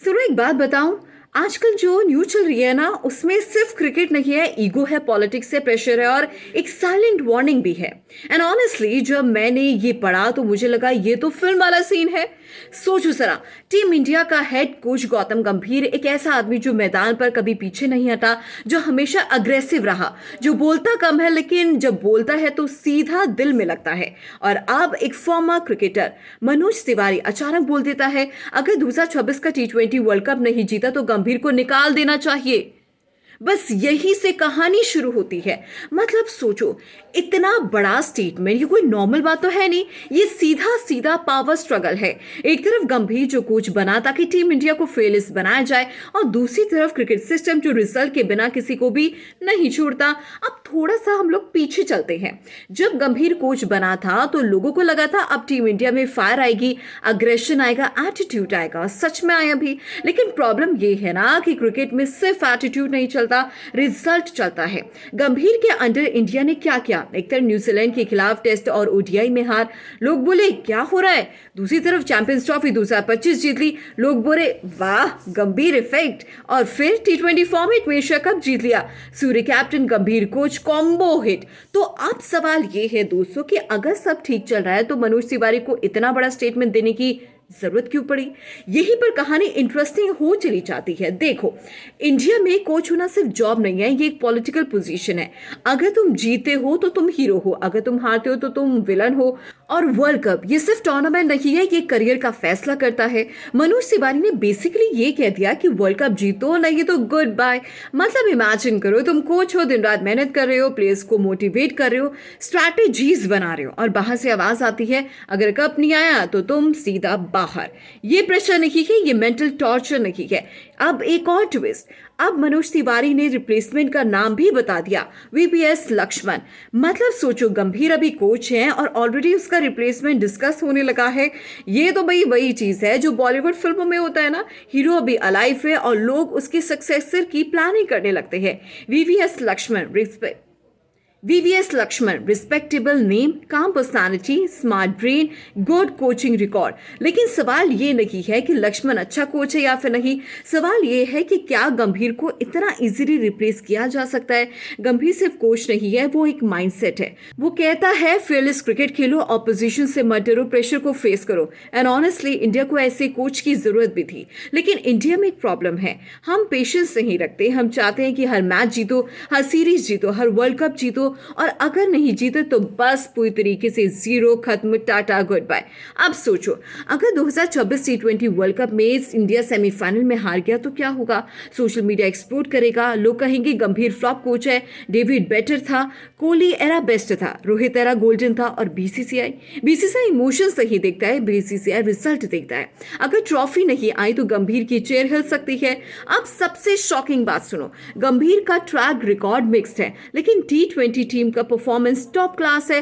सुनो एक बात बताऊं। आजकल जो न्यूज चल रही है ना, उसमें सिर्फ क्रिकेट नहीं है, ईगो है, पॉलिटिक्स है, प्रेशर है और एक साइलेंट वार्निंग भी है। एंड ऑनेस्टली जब मैंने ये पढ़ा तो मुझे लगा ये तो फिल्म वाला सीन है। सोचो जरा, टीम इंडिया का हेड कोच गौतम गंभीर, एक ऐसा आदमी जो मैदान पर कभी पीछे नहीं हटा, जो हमेशा अग्रेसिव रहा, जो बोलता कम है लेकिन जब बोलता है तो सीधा दिल में लगता है। और अब एक फॉर्मर क्रिकेटर मनोज तिवारी अचानक बोल देता है, अगर 2026 का T20 वर्ल्ड कप नहीं जीता तो गंभीर को निकाल देना चाहिए। बस यही से कहानी शुरू होती है। मतलब सोचो, इतना बड़ा स्टेटमेंट, ये कोई नॉर्मल बात तो है नहीं, ये सीधा सीधा पावर स्ट्रगल है। एक तरफ गंभीर जो कोच बना ताकि टीम इंडिया को फेलिस बनाया जाए, और दूसरी तरफ क्रिकेट सिस्टम जो रिजल्ट के बिना किसी को भी नहीं छोड़ता। अब थोड़ा सा हम लोग पीछे चलते हैं। जब गंभीर कोच बना था तो लोगों को लगा था अब टीम इंडिया में फायर आएगी, अग्रेशन आएगा, एटीट्यूड आएगा। सच में आया भी, लेकिन प्रॉब्लम ये है ना कि क्रिकेट में सिर्फ एटीट्यूड नहीं चलता, रिजल्ट चलता है। गंभीर के अंडर इंडिया ने क्या किया? एक तरफ न्यूजीलैंड के खिलाफ टेस्ट और ओडीआई में हार, लोग बोले क्या हो रहा है। दूसरी तरफ चैंपियंस ट्रॉफी 2025 जीत ली, लोग बोले वाह गंभीर इफेक्ट। और फिर T20 फॉर्मेट में एशिया कप जीत लिया, सूर्य कैप्टन गंभीर कोच, कॉम्बो हिट। तो अब सवाल ये है दोस्तों कि अगर सब ठीक चल रहा है तो मनोज तिवारी को इतना बड़ा स्टेटमेंट देने की जरूरत क्यों पड़ी? यहीं पर कहानी इंटरेस्टिंग हो चली जाती है। देखो, इंडिया में कोच होना सिर्फ जॉब नहीं है, ये एक पॉलिटिकल पोजीशन है। अगर तुम जीते हो तो तुम हीरो हो, अगर तुम हारते हो तो तुम विलन हो। और वर्ल्ड कप ये सिर्फ टूर्नामेंट नहीं है, ये करियर का फैसला करता है। मनोज तिवारी ने बेसिकली ये कह दिया कि वर्ल्ड कप जीतो नहीं तो गुड बाय। मतलब इमेजिन करो, तुम कोच हो, दिन रात मेहनत कर रहे हो, प्लेयर्स को मोटिवेट कर रहे हो, स्ट्रैटेजीज बना रहे हो, और बाहर से आवाज आती है अगर कप नहीं आया तो तुम सीधा बाहर। ये प्रेशर नहीं है, ये मेंटल टॉर्चर नहीं है। अब एक और ट्विस्ट, अब मनोज तिवारी ने रिप्लेसमेंट का नाम भी बता दिया, वीवीएस लक्ष्मण। मतलब सोचो, गंभीर अभी कोच हैं और ऑलरेडी उसका रिप्लेसमेंट डिस्कस होने लगा है। ये तो भाई वही चीज है जो बॉलीवुड फिल्मों में होता है ना, हीरो अभी अलाइव है और लोग उसके सक्सेसर की प्लानिंग करने लगते हैं। वीवीएस लक्ष्मण, रिस्पेक्टेबल नेम, काम personality, smart brain, good coaching record. लेकिन सवाल ये नहीं है कि लक्ष्मण अच्छा कोच है या फिर नहीं, सवाल ये है कि क्या गंभीर को इतना इजीली रिप्लेस किया जा सकता है? गंभीर सिर्फ कोच नहीं है, वो एक माइंडसेट है। वो कहता है फेयरलेस क्रिकेट खेलो, ऑपोजिशन से मत डरो, प्रेशर को फेस करो। एंड ऑनेस्टली इंडिया को ऐसे कोच की जरूरत भी थी। लेकिन इंडिया में एक प्रॉब्लम है, हम पेशेंस नहीं रखते। हम चाहते हैं कि हर मैच जीतो, हर सीरीज जीतो, हर वर्ल्ड कप जीतो, और अगर नहीं जीते तो बस पूरी तरीके से जीरो, खत्म, टाटा, गुड बाय। अब सोचो, अगर 2026 T20 वर्ल्ड कप में इंडिया सेमीफाइनल में हार गया तो क्या होगा? सोशल मीडिया एक्सप्लोड करेगा, लोग कहेंगे गंभीर फ्लॉप कोच है, डेविड बेटर था, कोहली एरा बेस्ट था, रोहित एरा गोल्डन था। और बीसीसीआई इमोशंस नहीं देखता है, बीसीसीआई रिजल्ट देखता है। अगर ट्रॉफी नहीं आई तो गंभीर की चेयर हिल सकती है। अब सबसे शॉकिंग बात सुनो, गंभीर का ट्रैक रिकॉर्ड मिक्स्ड है, लेकिन T20 टीम का परफॉर्मेंस टॉप क्लास है।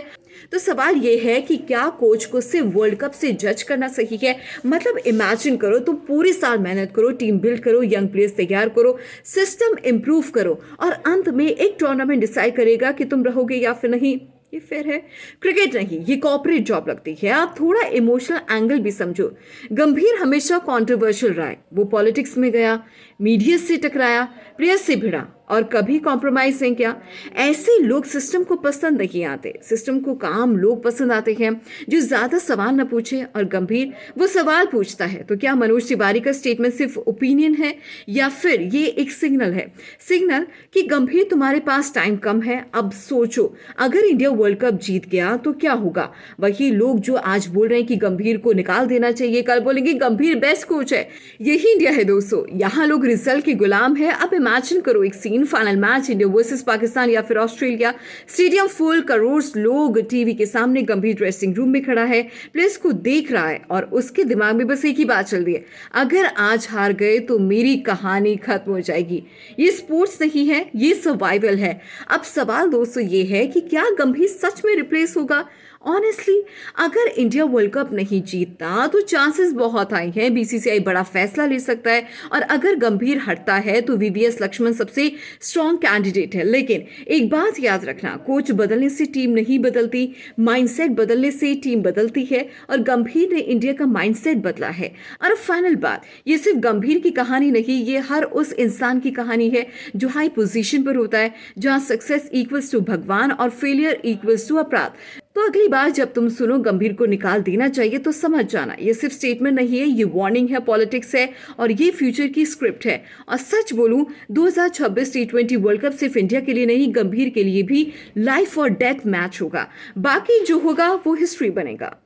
तो सवाल यह है कि क्या कोच को सिर्फ वर्ल्ड कप से जज करना सही है? मतलब इमेजिन करो, तुम पूरे साल मेहनत करो, टीम बिल्ड करो, यंग प्लेयर्स तैयार करो, सिस्टम इंप्रूव करो, और अंत में एक टूर्नामेंट डिसाइड करेगा कि तुम रहोगे या फिर नहीं। ये फेयर है? क्रिकेट नहीं, ये कॉर्पोरेट जॉब लगती है। आप थोड़ा इमोशनल एंगल भी समझो। गंभीर हमेशा कंट्रोवर्शियल रहा है, वो पॉलिटिक्स में गया, मीडिया से टकराया, प्लेयर्स से भिड़ा, और कभी कॉम्प्रोमाइज नहीं किया। ऐसे लोग सिस्टम को पसंद नहीं आते, सिस्टम को काम लोग पसंद आते हैं जो ज्यादा सवाल न पूछे। और गंभीर वो सवाल पूछता है। तो क्या मनोज तिवारी का स्टेटमेंट सिर्फ ओपिनियन है या फिर ये एक सिग्नल है? सिग्नल कि गंभीर तुम्हारे पास टाइम कम है। अब सोचो, अगर इंडिया वर्ल्ड कप जीत गया तो क्या होगा? वही लोग जो आज बोल रहे हैं कि गंभीर को निकाल देना चाहिए, कल बोलेंगे गंभीर बेस्ट कोच है। यही इंडिया है दोस्तों, यहाँ लोग रिजल्ट के गुलाम है। अब इमेजिन करो एक scene, final match India versus Pakistan या फिर ऑस्ट्रेलिया, स्टेडियम फुल, करोड़ लोग टीवी के सामने, गंभीर ड्रेसिंग रूम में खड़ा है, प्लेयर्स को देख रहा है और उसके दिमाग में बस एक ही बात चल रही है, अगर आज हार गए तो मेरी कहानी खत्म हो जाएगी। ये स्पोर्ट्स नहीं है, ये सर्वाइवल है। अब सवाल दोस्तों ये है कि क्या गंभीर सच में रिप्लेस होगा? ऑनेस्टली अगर इंडिया वर्ल्ड कप नहीं जीतता तो चांसेस बहुत हाई हैं बीसीसीआई बड़ा फैसला ले सकता है और अगर गंभीर हटता है तो वीवीएस लक्ष्मण सबसे स्ट्रॉन्ग कैंडिडेट है। लेकिन एक बात याद रखना, कोच बदलने से टीम नहीं बदलती, माइंडसेट बदलने से टीम बदलती है और गंभीर ने इंडिया का माइंडसेट बदला है। और फाइनल बात, ये सिर्फ गंभीर की कहानी नहीं, ये हर उस इंसान की कहानी है जो हाई पोजीशन पर होता है, जहां सक्सेस इक्वल्स टू भगवान और फेलियर इक्वल्स टू अपराध। तो अगली बार जब तुम सुनो गंभीर को निकाल देना चाहिए तो समझ जाना ये सिर्फ स्टेटमेंट नहीं है, ये वार्निंग है, पॉलिटिक्स है और ये फ्यूचर की स्क्रिप्ट है। और सच बोलूं 2026 टी20 वर्ल्ड कप सिर्फ इंडिया के लिए नहीं, गंभीर के लिए भी लाइफ और डेथ मैच होगा। बाकी जो होगा वो हिस्ट्री बनेगा।